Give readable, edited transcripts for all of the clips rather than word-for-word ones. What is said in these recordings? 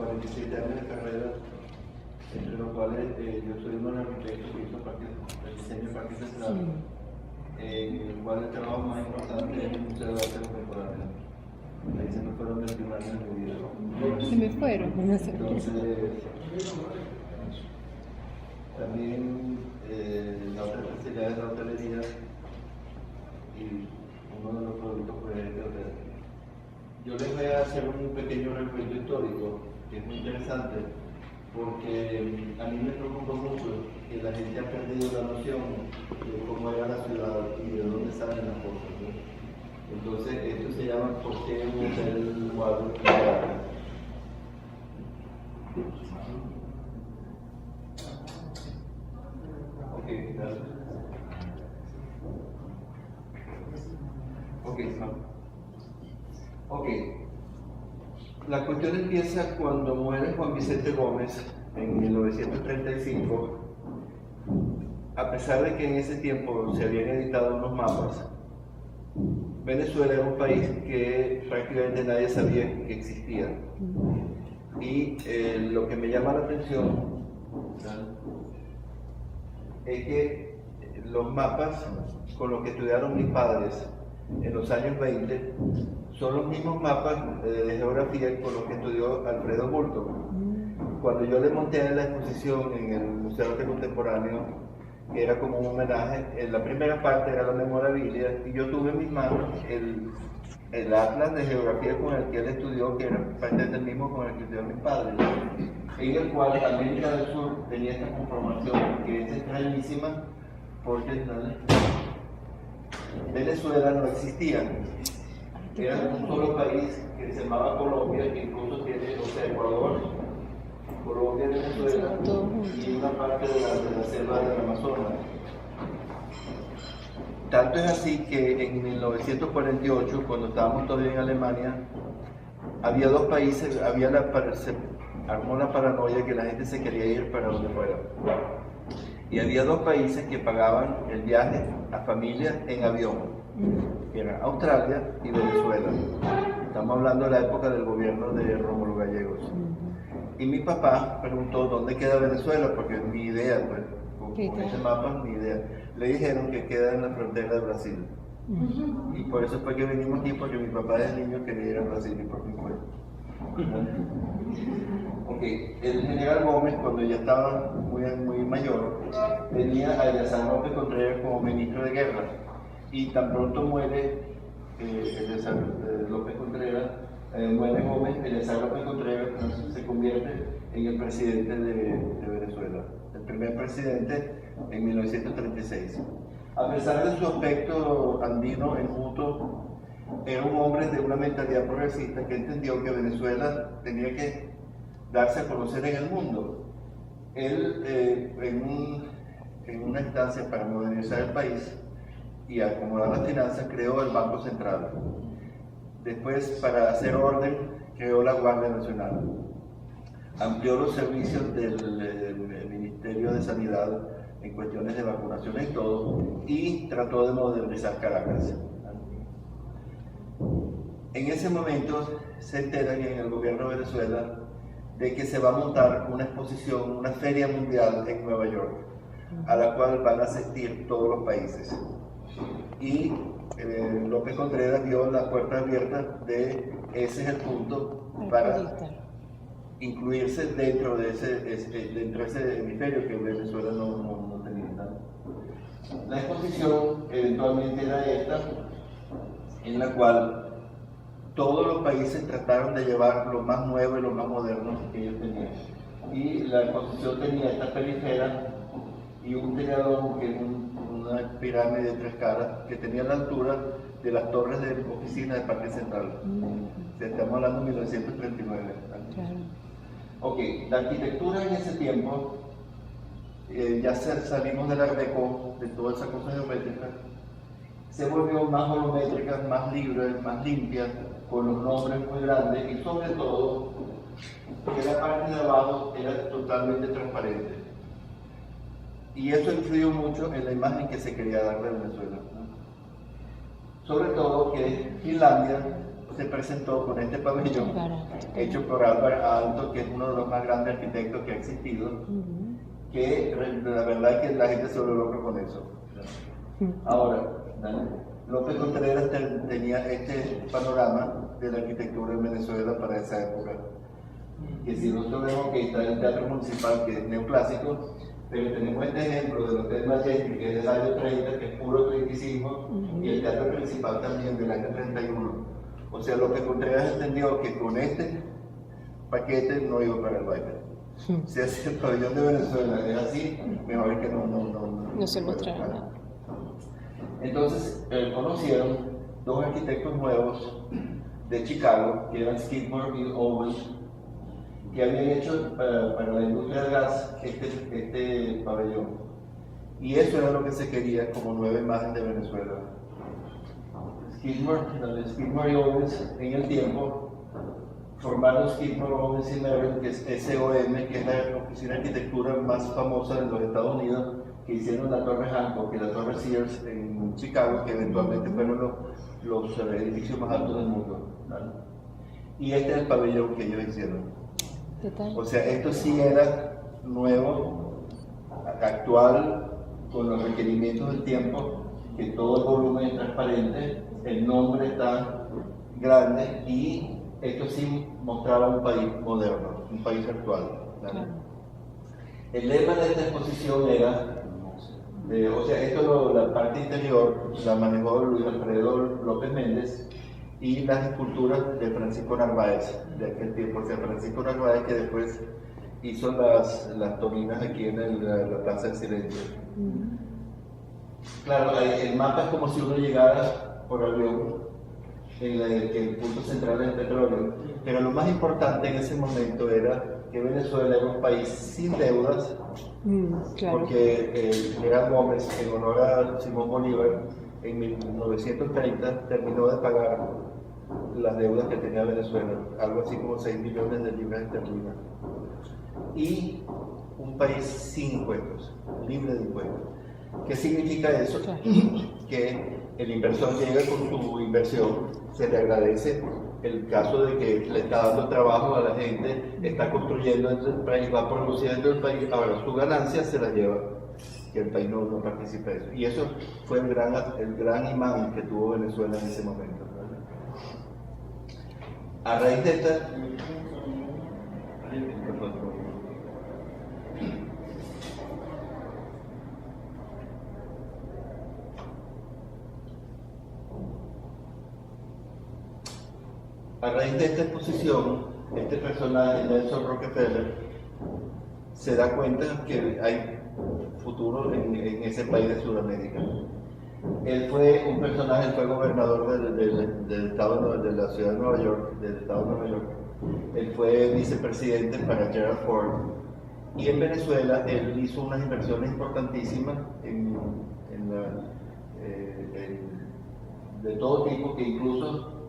47 años de carrera, entre los cuales yo soy uno de los arquitectos que hizo el diseño del Parque Central, en el cual el trabajo más importante es el Museo de Arte Contemporáneo. Ahí se me fueron 21 años de mi vida. Se me fueron. Entonces, también la otra especialidad es la hotelería y uno de los productos pues, es el hotel. Yo les voy a hacer un pequeño recuento histórico que es muy interesante porque a mí me preocupa mucho que la gente ha perdido la noción de cómo era la ciudad y de dónde salen las cosas, ¿no? Entonces, esto se llama ¿por qué un hotel Waldorf Astoria? Ok, gracias. Ok. La cuestión empieza cuando muere Juan Vicente Gómez en 1935. A pesar de que en ese tiempo se habían editado unos mapas, Venezuela era un país que prácticamente nadie sabía que existía. Y lo que me llama la atención es que los mapas con los que estudiaron mis padres en los años 20 son los mismos mapas de geografía con los que estudió Alfredo Bulto. Cuando yo le monté la exposición en el Museo de Arte Contemporáneo, que era como un homenaje, en la primera parte era la memorabilia y yo tuve en mis manos el atlas de geografía con el que él estudió, que era parte del mismo con el que estudió mis padres, en el cual América del Sur tenía esta conformación que es extrañísima porque Venezuela no existía. Era un solo país que se llamaba Colombia, que incluso tiene, o sea, Ecuador, Colombia, Venezuela y una parte de la selva del Amazonas. Tanto es así que en 1948, cuando estábamos todavía en Alemania, había dos países, se armó la paranoia que la gente se quería ir para donde fuera. Y había dos países que pagaban el viaje a familias en avión, que eran Australia y Venezuela. Estamos hablando de la época del gobierno de Rómulo Gallegos. Y mi papá preguntó dónde queda Venezuela, porque ni idea, pues, con ese mapa, ni idea. Le dijeron que queda en la frontera de Brasil. Y por eso fue que venimos aquí, porque mi papá de niño quería ir a Brasil y por fin fue. Ok, el general Gómez, cuando ya estaba muy mayor, tenía a Eleazar López Contreras como ministro de guerra. Y tan pronto muere Eleazar López Contreras, muere Gómez, Eleazar López Contreras se convierte en el presidente de Venezuela, el primer presidente en 1936. A pesar de su aspecto andino enjuto, era un hombre de una mentalidad progresista que entendió que Venezuela tenía que darse a conocer en el mundo. Él, en una instancia para modernizar el país y acomodar las finanzas, creó el Banco Central. Después, para hacer orden, creó la Guardia Nacional. Amplió los servicios del Ministerio de Sanidad en cuestiones de vacunación y todo, y trató de modernizar Caracas. En ese momento se enteran en el gobierno de Venezuela de que se va a montar una exposición, una feria mundial en Nueva York, a la cual van a asistir todos los países. Y López Contreras vio la puerta abierta de ese es el punto para incluirse dentro de ese hemisferio que Venezuela no tenía. La exposición eventualmente era esta, en la cual todos los países trataron de llevar lo más nuevo y lo más moderno que ellos tenían. Y la exposición tenía esta perifera y un tellador, que es una pirámide de 3 caras, que tenía la altura de las torres de oficina del Parque Central. Estamos hablando de 1939. Claro. Ok, la arquitectura en ese tiempo, ya salimos del Art Deco, de toda esa cosa geométrica, se volvió más volumétrica, más libre, más limpia, con los nombres muy grandes y sobre todo que la parte de abajo era totalmente transparente. Y eso influyó mucho en la imagen que se quería dar de Venezuela, ¿no? Sobre todo que Finlandia, se presentó con este pabellón hecho por Álvaro Aalto, que es uno de los más grandes arquitectos que ha existido, que la verdad es que la gente se volvió loca con eso. Ahora, López Contreras tenía este panorama de la arquitectura en Venezuela para esa época. Que si nosotros vemos que está el Teatro Municipal, que es neoclásico, pero tenemos este ejemplo del Hotel Majestic, que es del año 30, que es puro clasicismo, y el Teatro Principal también del año 31. O sea, López Contreras entendió que con este paquete no iba para el baile. Si es el pabellón de Venezuela es así, mejor es que no se mostrará nada. Entonces conocieron dos arquitectos nuevos de Chicago, que eran Skidmore y Owens, que habían hecho para la industria del gas este pabellón. Y eso era lo que se quería como nueva imagen de Venezuela. Skidmore y Owens en el tiempo formaron Skidmore, Owens y Merrill, que es SOM, que es la oficina de arquitectura más famosa de los Estados Unidos, que hicieron la Torre Hancock y la Torre Sears en Chicago, que eventualmente fueron los edificios más altos del mundo, ¿vale? Y este es el pabellón que ellos hicieron. O sea, esto sí era nuevo, actual, con los requerimientos del tiempo, que todo el volumen es transparente, el nombre está grande y esto sí mostraba un país moderno, un país actual, ¿vale? El lema de esta exposición era, o sea, la parte interior la manejó Luis Alfredo López Méndez y las esculturas de Francisco Narváez de aquel tiempo. O sea, Francisco Narváez, que después hizo las torinas aquí en la Plaza del Silencio. Claro, el mapa es como si uno llegara por avión, que el punto central es el petróleo, pero lo más importante en ese momento era que Venezuela era un país sin deudas, claro. Porque el general Gómez, en honor a Simón Bolívar, en 1930 terminó de pagar las deudas que tenía Venezuela, algo así como 6 millones de libras esterlinas. Y un país sin impuestos, libre de impuestos. ¿Qué significa eso? Claro. Que el inversor llega con su inversión, se le agradece el caso de que le está dando trabajo a la gente, está construyendo el país, va produciendo el país, ahora su ganancia se la lleva, que el país no participe de eso. Y eso fue el gran imán que tuvo Venezuela en ese momento, ¿vale? A raíz de esta... A raíz de esta exposición, este personaje, Nelson Rockefeller, se da cuenta que hay futuro en ese país de Sudamérica. Él fue un personaje, él fue gobernador del estado de la ciudad de Nueva York, del estado de Nueva York. Él fue vicepresidente para Gerald Ford. Y en Venezuela él hizo unas inversiones importantísimas de todo tipo, que incluso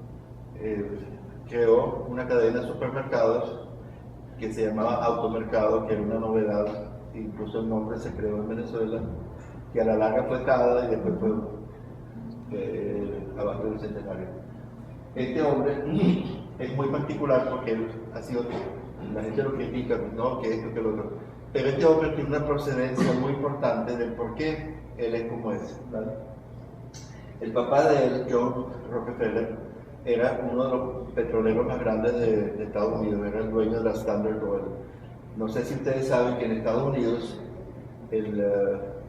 creó una cadena de supermercados que se llamaba Automercado, que era una novedad, incluso el nombre se creó en Venezuela, que a la larga fue CADA y después fue Abasto del Centenario. Este hombre es muy particular porque él ha sido, la gente lo critica, ¿no? Que esto, que lo otro, pero este hombre tiene una procedencia muy importante del por qué él es como es, ¿vale? El papá de él, John Rockefeller, era uno de los petroleros más grandes de Estados Unidos, era el dueño de la Standard Oil. No sé si ustedes saben que en Estados Unidos el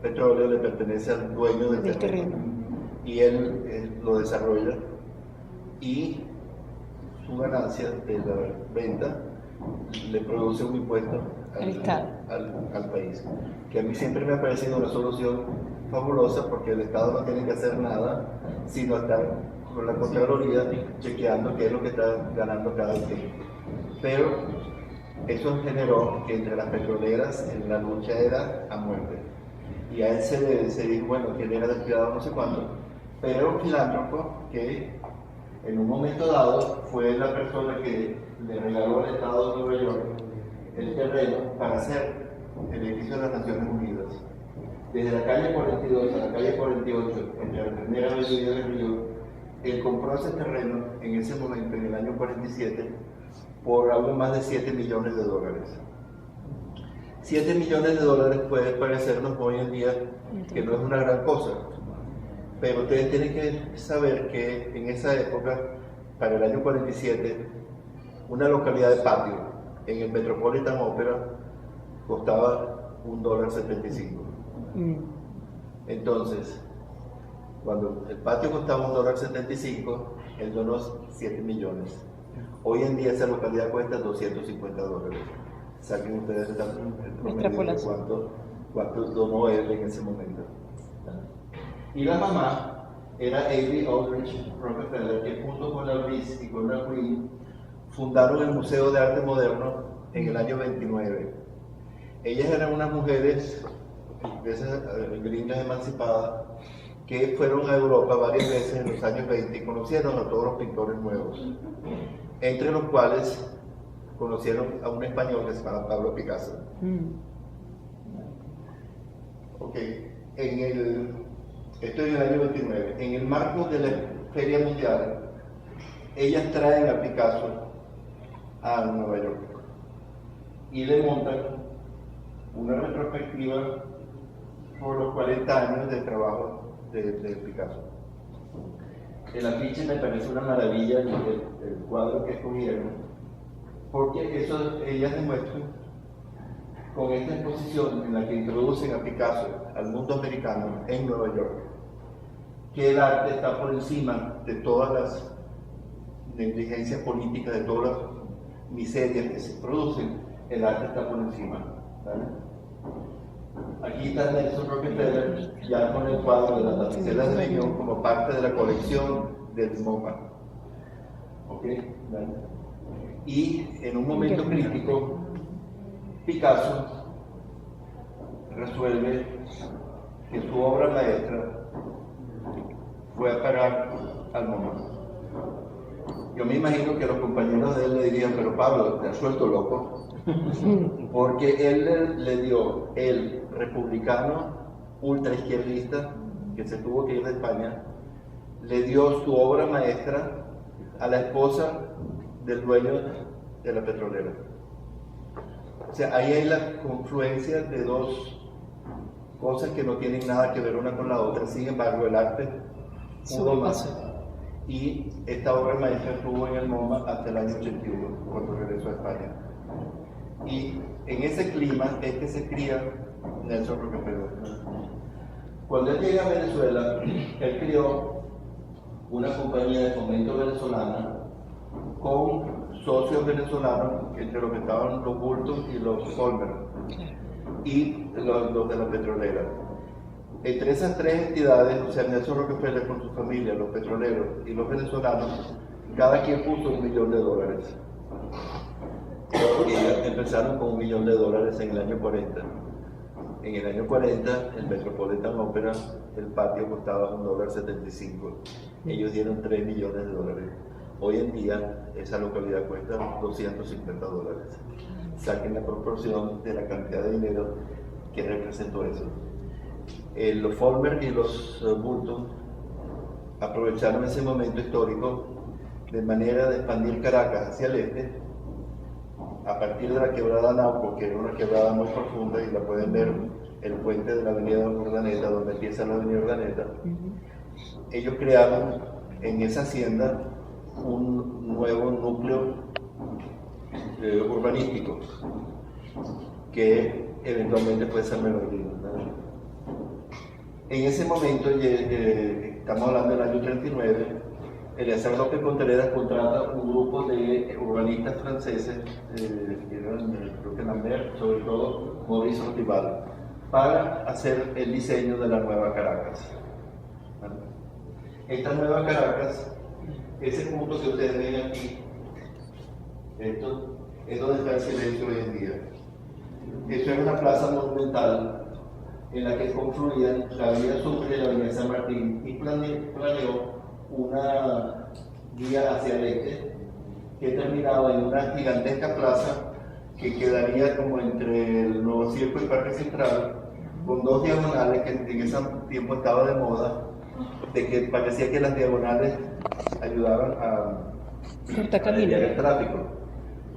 petróleo le pertenece al dueño del terreno y él lo desarrolla y su ganancia de la venta le produce un impuesto al país, que a mí siempre me ha parecido una solución fabulosa porque el Estado no tiene que hacer nada sino estar con la Contraloría chequeando qué es lo que está ganando cada quien. Pero eso generó que entre las petroleras la lucha era a muerte. Y a él se dijo, bueno, que él era despiadado no sé cuándo, pero era un filántropo que en un momento dado fue la persona que le regaló al Estado de Nueva York el terreno para hacer el edificio de las Naciones Unidas. Desde la calle 42 a la calle 48, entre la primera avenida del Río, él compró ese terreno en ese momento, en el año 47, por algo más de 7 millones de dólares. 7 millones de dólares puede parecernos hoy en día que no es una gran cosa, pero ustedes tienen que saber que en esa época, para el año 47, una localidad de patio en el Metropolitan Opera costaba $1.75. Entonces, cuando el patio costaba $1.75, él donó 7 millones. Hoy en día esa localidad cuesta $250. Saquen ustedes el promedio de cuánto donó él en ese momento. Y la mamá era Abby Aldrich Rockefeller, que junto con la Bliss y con la Queen fundaron el Museo de Arte Moderno en el año 29. Ellas eran unas mujeres de esas gringas emancipadas que fueron a Europa varias veces en los años 20 y conocieron a todos los pintores nuevos, entre los cuales conocieron a un español que se llama Pablo Picasso. Esto es en el año 29. En el marco de la Feria Mundial, ellas traen a Picasso a Nueva York y le montan una retrospectiva por los 40 años de trabajo de Picasso. El afiche me parece una maravilla, el cuadro que escogieron, porque eso ellas demuestran con esta exposición en la que introducen a Picasso al mundo americano en Nueva York, que el arte está por encima de todas las negligencias políticas, de todas las miserias que se producen. El arte está por encima, ¿vale? Aquí está Nelson Rockefeller ya con el cuadro de las tapiceras de Aviñón como parte de la colección del MoMA. ¿Okay? ¿Vale? Y en un momento crítico, Picasso resuelve que su obra maestra fue a parar al MoMA. Yo me imagino que los compañeros de él le dirían, pero Pablo, te has suelto loco. Porque él le dio, el republicano ultraizquierdista que se tuvo que ir de España, le dio su obra maestra a la esposa del dueño de la petrolera. O sea, ahí hay la confluencia de dos cosas que no tienen nada que ver una con la otra. Sin embargo, el arte pudo más. Y esta obra maestra estuvo en el MoMA hasta el año 81, cuando regresó a España. Y en ese clima es que se cría Nelson Rockefeller. Cuando él llega a Venezuela, él crió una compañía de fomento venezolana con socios venezolanos, entre los que estaban los Bultos y los Colmer, y los de la petrolera. Entre esas tres entidades, o sea, Nelson Rockefeller con su familia, los petroleros y los venezolanos, cada quien puso $1 millón. Y empezaron con $1 millón en el año 40. En el año 40, el Metropolitan Opera, el patio costaba $1.75. Ellos dieron $3 millones. Hoy en día, esa localidad cuesta $250. Saquen la proporción de la cantidad de dinero que representó eso. Los Follmer y los Bulton aprovecharon ese momento histórico de manera de expandir Caracas hacia el este, a partir de la quebrada Nauco, que era una quebrada muy profunda, y la pueden ver el puente de la avenida Urdaneta, donde empieza la avenida Urdaneta. Ellos crearon en esa hacienda un nuevo núcleo urbanístico, que eventualmente fue San Bernardino. En ese momento, estamos hablando del año 39, Eleazar López Contreras contrata un grupo de urbanistas franceses, que eran, creo que Lambert, sobre todo Maurice Rotival, para hacer el diseño de la Nueva Caracas. Esta Nueva Caracas, ese punto que ustedes ven aquí, esto es donde está el silencio hoy en día. Esto es una plaza monumental en la que confluían la avenida Sucre y la avenida San Martín, y planeó una vía hacia el este que terminaba en una gigantesca plaza que quedaría como entre el Nuevo Circo y el Parque Central, con dos diagonales que en ese tiempo estaba de moda, de que parecía que las diagonales ayudaban a desviar el tráfico,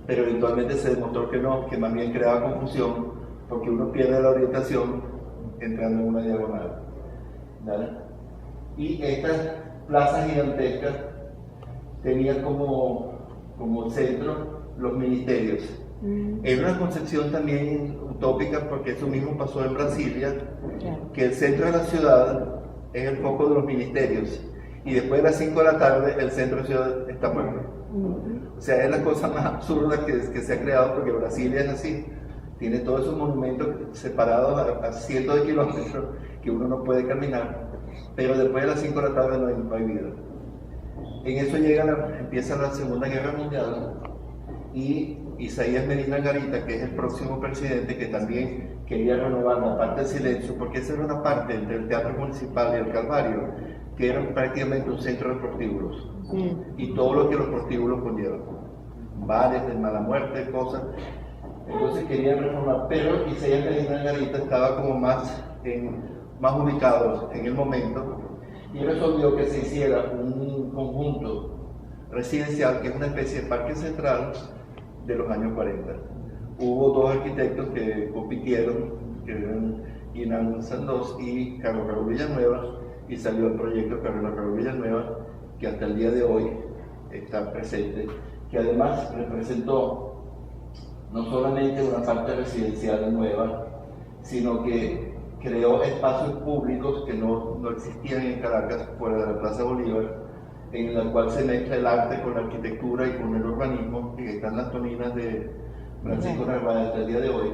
pero eventualmente se demostró que no, que más bien creaba confusión porque uno pierde la orientación entrando en una diagonal, ¿vale? Y estas plazas gigantescas tenían como centro los ministerios. Era una concepción también utópica porque eso mismo pasó en Brasilia, que el centro de la ciudad es el foco de los ministerios y después de las 5 de la tarde el centro de la ciudad está muerto. O sea, es la cosa más absurda que se ha creado porque Brasilia es así. Tiene todos esos monumentos separados a cientos de kilómetros que uno no puede caminar, pero después de las 5 de la tarde no hay vida. En eso empieza la Segunda Guerra Mundial y Isaías Medina Garita, que es el próximo presidente, que también quería renovar la parte del silencio, porque esa era una parte entre el Teatro Municipal y el Calvario, que era prácticamente un centro de prostíbulos, y todo lo que los prostíbulos conllevan, bares de mala muerte, cosas. Entonces querían reformar, pero Isaías Medina Garita estaba como más ubicado en el momento, y resolvió que se hiciera un conjunto residencial que es una especie de parque central de los años 40. Hubo dos arquitectos que compitieron, que eran Inan Sandoz y Carlos Raúl Villanueva, y salió el proyecto Carlos Raúl Villanueva, que hasta el día de hoy está presente, que además representó no solamente una parte residencial nueva, sino que creó espacios públicos que no existían en Caracas, fuera de la Plaza Bolívar, en la cual se mezcla el arte con la arquitectura y con el urbanismo, que están las toninas de Francisco Narváez hasta el día de hoy,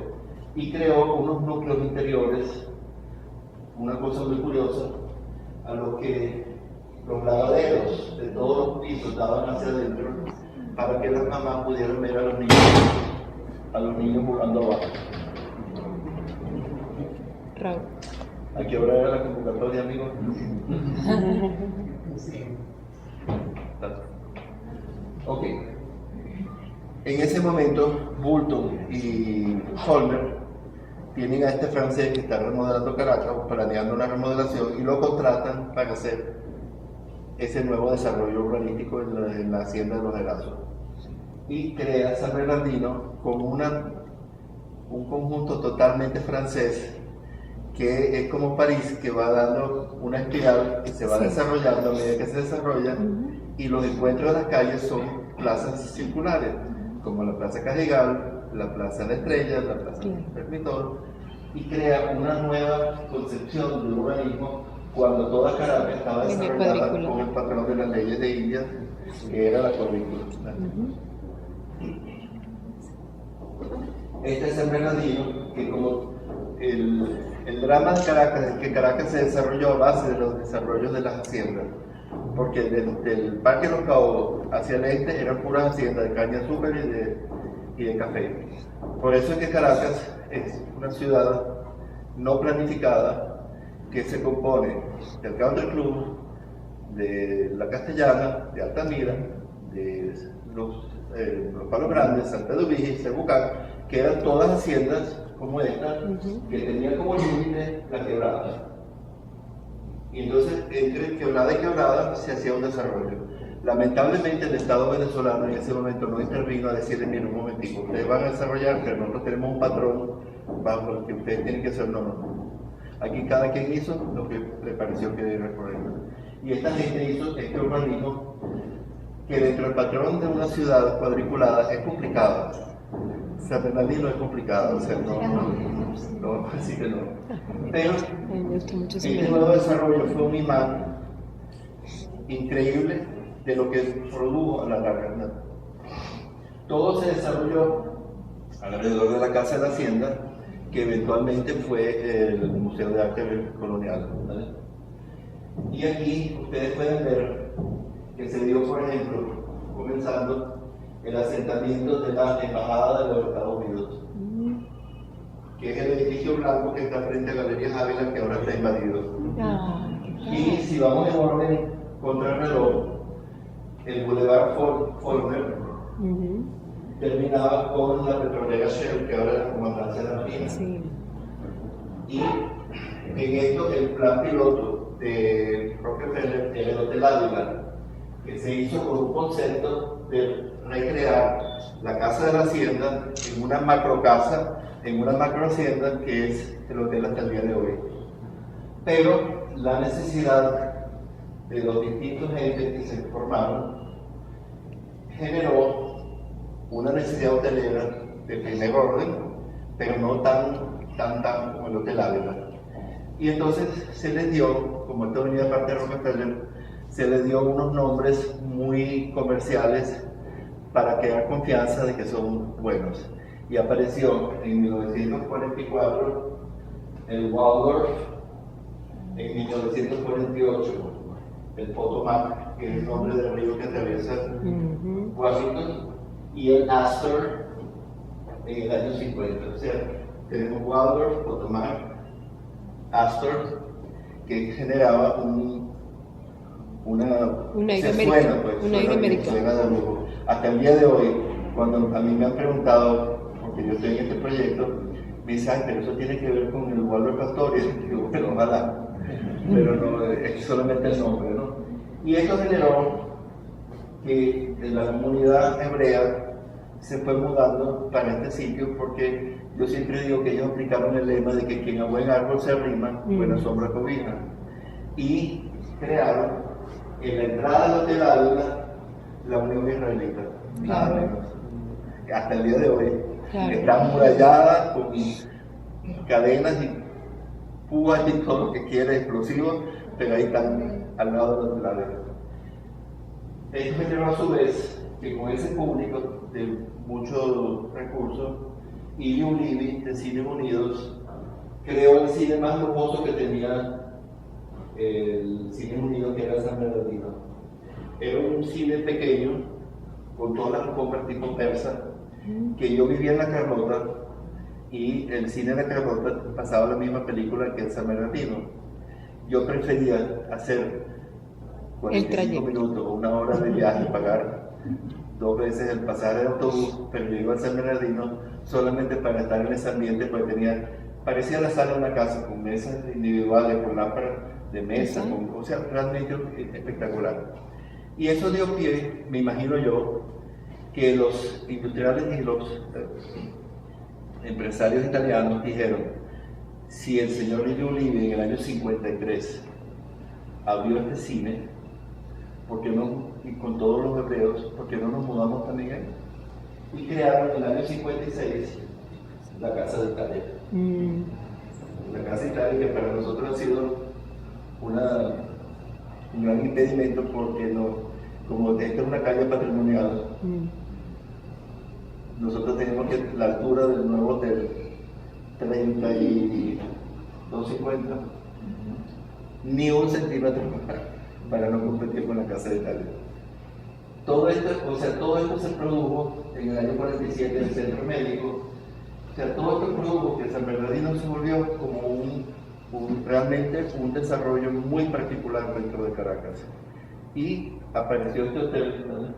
y creó unos núcleos interiores, una cosa muy curiosa, a los que los lavaderos de todos los pisos daban hacia adentro, para que las mamás pudieran ver a los niños jugando abajo. Raúl. ¿A qué hora era la convocatoria, amigos? Sí. Ok. En ese momento, Boulton y Holmer tienen a este francés que está remodelando Caracas, planeando una remodelación, y lo contratan para hacer ese nuevo desarrollo urbanístico en la hacienda de los Erazos. Y crea San Bernardino como un conjunto totalmente francés, que es como París, que va dando una espiral que se va desarrollando a medida que se desarrolla, y los encuentros de las calles son plazas circulares, como la Plaza Cajigal, la Plaza La Estrella, la Plaza Permitón, y crea una nueva concepción de urbanismo cuando toda Caracas estaba desarrollada con el patrón de las leyes de Indias, que era la cuadrícula. Este es San Bernardino, que como el drama de Caracas es que Caracas se desarrolló a base de los desarrollos de las haciendas, porque del Parque de los Caobos hacia el este eran puras haciendas de caña de azúcar y de café. Por eso es que Caracas es una ciudad no planificada que se compone del Country Club, de la Castellana, de Altamira, de los Palos Grandes, Santa Dubija y Cebucán, que eran todas haciendas como esta, que tenían como límite la quebrada. Y entonces, entre quebrada y quebrada se hacía un desarrollo. Lamentablemente, el Estado venezolano en ese momento no intervino a decirle: miren, un momentico, ustedes van a desarrollar, pero nosotros tenemos un patrón bajo el que ustedes tienen que hacer. No. Aquí cada quien hizo lo que le pareció que era correcto. Y esta gente hizo este urbanismo que dentro del patrón de una ciudad cuadriculada es complicado. San Bernardino es complicado, o sea, no, así que no. Pero este nuevo desarrollo fue un imán increíble de lo que produjo a la larga. Todo se desarrolló alrededor de la Casa de la Hacienda, que eventualmente fue el Museo de Arte Colonial, ¿vale? Y aquí ustedes pueden ver que se dio, por ejemplo, comenzando el asentamiento de la Embajada de los Estados Unidos, que es el edificio blanco que está frente a Galerías Ávila, que ahora está invadido. Y si vamos en orden contra el reloj, el Boulevard Folmer terminaba con la petrolera Shell, que ahora es la Comandancia de la Marina. Y en esto el plan piloto de Rockefeller era el Hotel Ávila, que se hizo con un concepto de recrear la casa de la hacienda en una macro casa, en una macro hacienda que es el hotel hasta el día de hoy. Pero la necesidad de los distintos entes que se formaron generó una necesidad hotelera de primer orden, pero no tan como el Hotel Ávila. Y entonces se les dio, como esto venía de parte de Rockefeller, se les dio unos nombres muy comerciales para crear confianza de que son buenos. Y apareció en 1944 el Waldorf, en 1948 el Potomac, que es el nombre del río que atraviesa Washington, y el Astor en el año 50. O sea, tenemos Waldorf, Potomac, Astor, que generaba un aire americano. Hasta el día de hoy, cuando a mí me han preguntado, porque yo estoy en este proyecto, me dicen, pero eso tiene que ver con el Waldorf Astoria. Y digo, pero ojalá, pero no, es solamente el nombre, ¿no? Y esto generó que la comunidad hebrea se fue mudando para este sitio, porque yo siempre digo que ellos aplicaron el lema de que quien a buen árbol se arrima, buena sombra cobija. Y crearon en la entrada del Hotel Ávila la Unión Israelita, nada menos. Hasta el día de hoy. Está amurallada con cadenas y púas y todo lo que quiera, explosivos, pero ahí están al lado del Hotel Ávila. Esto generó a su vez que con ese público de muchos recursos, Ilio Ulivi de Cines Unidos creó el cine más lujoso que tenía el Cine Unido, que era San Bernardino. Era un cine pequeño con todas las alfombras tipo persa, que yo vivía en la Carlota, y el cine de la Carlota pasaba la misma película que el San Bernardino. Yo prefería hacer 45 minutos o una hora de viaje, pagar 2 veces el pasaje de autobús, pero yo iba al San Bernardino solamente para estar en ese ambiente, porque parecía la sala de una casa, con mesas individuales, con lámparas de mesa, o sea, realmente espectacular. Y eso dio pie, me imagino yo, que los industriales y los empresarios italianos dijeron, si el señor Ilio Ulivi en el año 53 abrió este cine, ¿por qué no, y con todos los hebreos, por qué no nos mudamos también ahí? Y crearon en el año 56 la Casa de Italia. La Casa de Italia, que para nosotros ha sido un gran impedimento, porque como esta es una calle patrimonial, nosotros tenemos que la altura del nuevo hotel 32.50, ni 1 centímetro para no competir con la Casa de Italia. Todo esto se produjo en el año 47 en el centro médico. O sea, todo esto produjo que San Bernardino se volvió como realmente un desarrollo muy particular dentro de Caracas. Y apareció este hotel,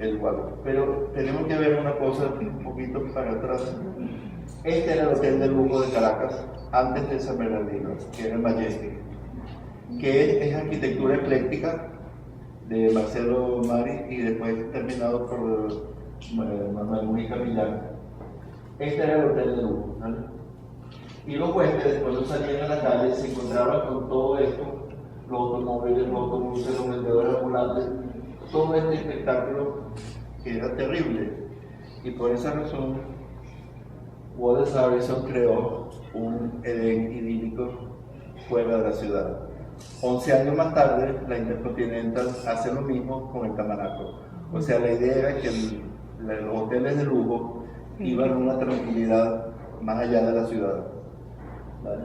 el Waldorf. Pero tenemos que ver una cosa un poquito para atrás. Este era el hotel de lujo de Caracas, antes de San Bernardino, que era el Majestic, que es arquitectura ecléctica de Marcelo Mari y después terminado por Manuel Mujica Millán. Este era el hotel de lujo, ¿vale? Y los huéspedes, cuando salían a la calle, se encontraban con todo esto, los automóviles, los autobuses, los vendedores ambulantes, todo este espectáculo que era terrible. Y por esa razón, Wallace Harrison creó un Edén idílico fuera de la ciudad. 11 años más tarde, la Intercontinental hace lo mismo con el Tamanaco. O sea, la idea era que los hoteles de lujo iban a una tranquilidad más allá de la ciudad, ¿vale?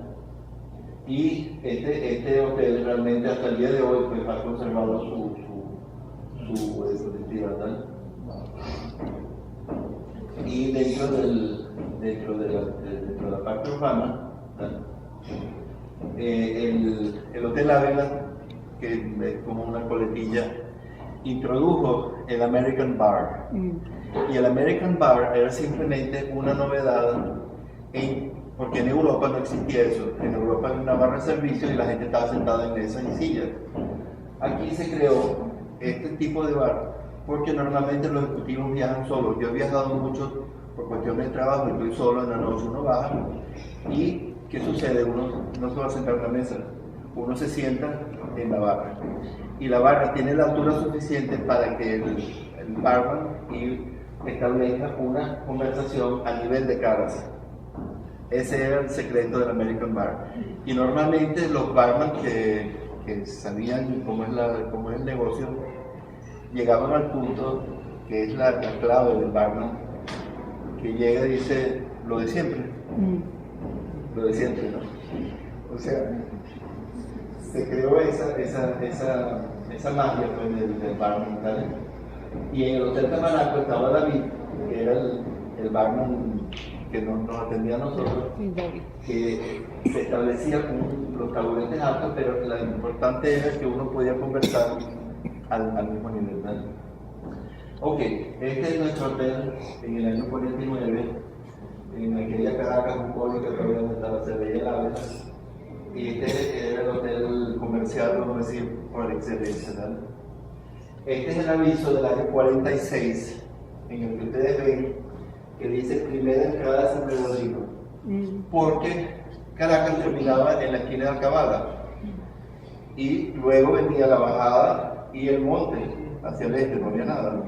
Y este hotel realmente hasta el día de hoy pues, ha conservado su identidad, ¿vale? Y dentro de la parte urbana, ¿vale? El Hotel Ávila, que es como una coletilla, introdujo el American Bar. Y el American Bar era simplemente una novedad en porque en Europa no existía eso. En Europa había una barra de servicio y la gente estaba sentada en mesas y sillas. Aquí se creó este tipo de bar porque normalmente los ejecutivos viajan solos. Yo he viajado mucho por cuestiones de trabajo, estoy solo en la noche, uno baja y ¿qué sucede? Uno no se va a sentar en la mesa, uno se sienta en la barra y la barra tiene la altura suficiente para que el barman establezca una conversación a nivel de caras. Ese era el secreto del American Bar. Y normalmente los barman que sabían cómo es el negocio llegaban al punto que es la clave del barman, que llega y dice lo de siempre. Lo de siempre, ¿no? O sea, se creó esa magia pues, del barman, ¿vale? Y en el Hotel Tamanaco estaba David, que era el barman que nos atendía a nosotros, que se establecía con los taburetes altos, pero lo importante era que uno podía conversar al mismo nivel, ¿vale? Ok, este es nuestro hotel en el año 49, en aquella Caracas bucólica que todavía no estaba, se veía la Ávila, y este era el hotel comercial, vamos a decir, por excelencia, ¿vale? Este es el aviso del año 46, en el que ustedes ven que dice primera entrada de San Bernardino, porque Caracas terminaba en la esquina de Alcabala y luego venía la bajada y el monte hacia el este, no había nada.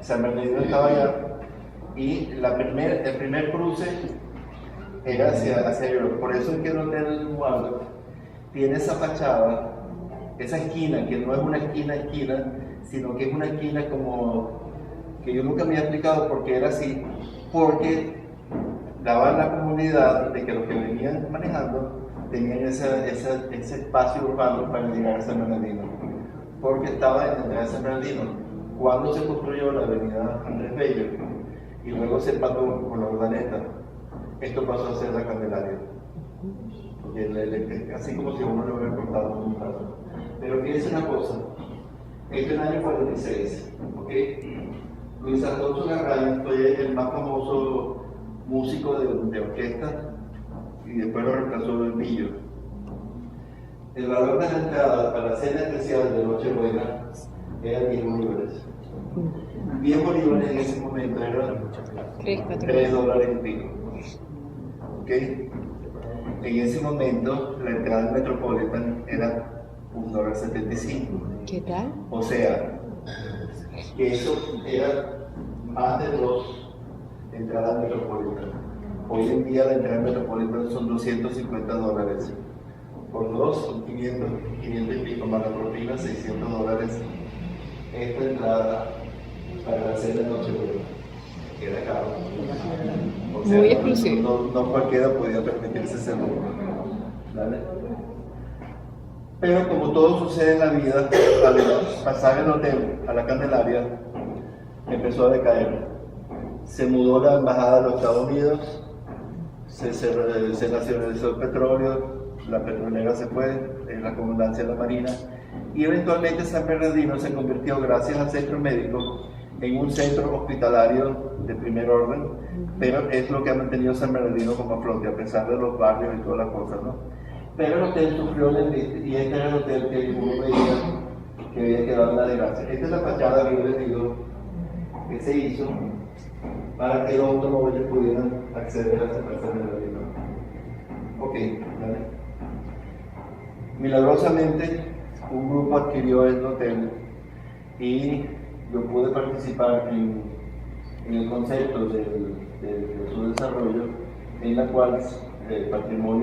San Bernardino estaba allá y el primer cruce era hacia Europa. Por eso es que el Hotel Waldorf tiene esa fachada, esa esquina, que no es una esquina, sino que es una esquina como que yo nunca me había explicado por qué era así, porque daban la comunidad de que los que venían manejando tenían ese espacio urbano para llegar a San Bernardino, porque estaba en la entrada de San Bernardino. Cuando se construyó la avenida Andrés Bello y luego se empató con la Urdaneta, esto pasó a ser la Candelaria, así como si uno le hubiera cortado un brazo. Pero fíjense una cosa, esto es el año 46, ¿ok? Luis Alfonso Larraín fue el más famoso músico de orquesta y después lo reemplazó el Millo. El valor de la entrada para la cena especial de Nochebuena era 10 bolívares. 10 bolívares en ese momento eran $3 y pico. ¿Ok? En ese momento la entrada al Metropolitan era $1.75. ¿Qué tal? O sea, que eso era más de 2 entradas Metropolitan. Hoy en día la entrada Metropolitan son $250. Por 2 son 500 y pico, más la propina, $600. Esta entrada para la cena de Nochebuena era caro. O sea, muy exclusivo. No cualquiera podía permitirse ese lujo, ¿vale? Pero como todo sucede en la vida, al pasar el hotel a la Candelaria, empezó a decaer. Se mudó la embajada de los Estados Unidos, se nacionalizó el petróleo, la petrolera se fue, la comandancia de la Marina, y eventualmente San Bernardino se convirtió, gracias al centro médico, en un centro hospitalario de primer orden, pero es lo que ha mantenido San Bernardino como a flote, a pesar de los barrios y todas las cosas, ¿no? Pero el hotel sufrió y este era el hotel que uno veía que había quedado en la desgracia. Esta es la fachada que yo les digo que se hizo para que los automóviles pudieran acceder a San Bernardino. Ok, ¿vale? Milagrosamente, un grupo adquirió el hotel y yo pude participar en el concepto de su desarrollo, en la cual el patrimonio